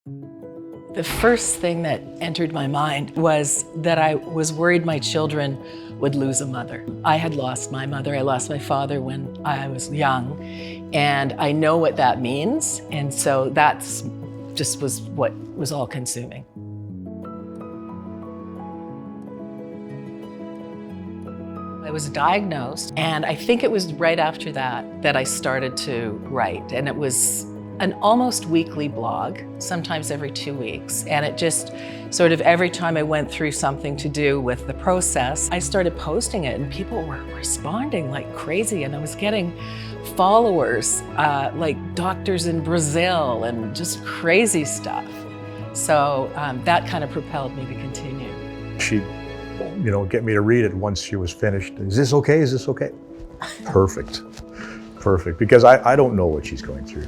The first thing that entered my mind was that I was worried my children would lose a mother. I had lost my mother. I lost my father when I was young, and I know what that means. And so that's just was what was all consuming. I was diagnosed, and I think it was right after that I started to write. And it was an almost weekly blog, sometimes every 2 weeks. And it just sort of every time I went through something to do with the process, I started posting it, and people were responding like crazy. And I was getting followers, like doctors in Brazil and just crazy stuff. So that kind of propelled me to continue. She'd, get me to read it once she was finished. Is this okay? Is this okay? Perfect. Perfect. Because I don't know what she's going through.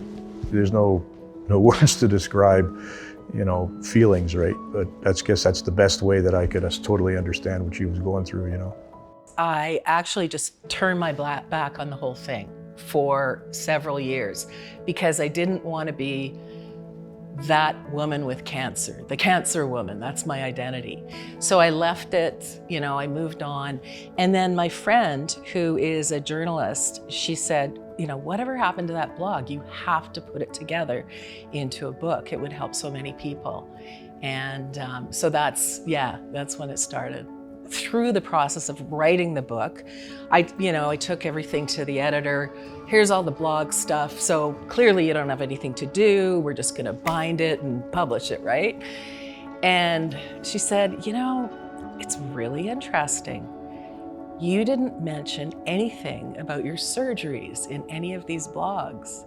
There's no words to describe, feelings, right? But I guess that's the best way that I could totally understand what she was going through, I actually just turned my back on the whole thing for several years because I didn't want to be that woman with cancer, the cancer woman. That's my identity. So I left it, I moved on. And then my friend, who is a journalist, she said, whatever happened to that blog, you have to put it together into a book. It would help so many people. And so that's when it started. Through the process of writing the book, I took everything to the editor. Here's all the blog stuff. So clearly you don't have anything to do. We're just gonna bind it and publish it, right? And she said, it's really interesting. You didn't mention anything about your surgeries in any of these blogs.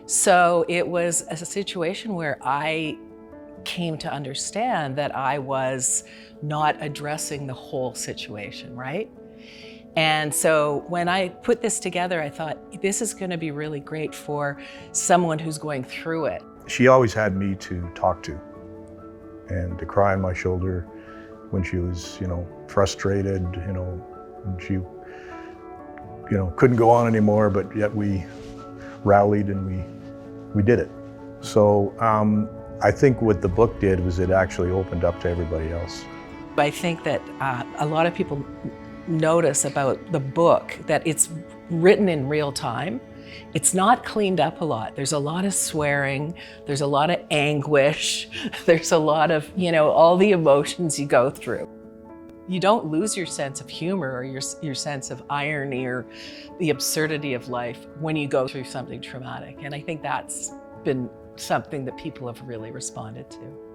So it was a situation where I came to understand that I was not addressing the whole situation, right? And so when I put this together, I thought, this is going to be really great for someone who's going through it. She always had me to talk to and to cry on my shoulder when she was, frustrated, and she, couldn't go on anymore, but yet we rallied and we did it. So I think what the book did was it actually opened up to everybody else. I think that a lot of people notice about the book that it's written in real time. It's not cleaned up a lot. There's a lot of swearing, there's a lot of anguish, there's a lot of, all the emotions you go through. You don't lose your sense of humor or your sense of irony or the absurdity of life when you go through something traumatic. And I think that's been something that people have really responded to.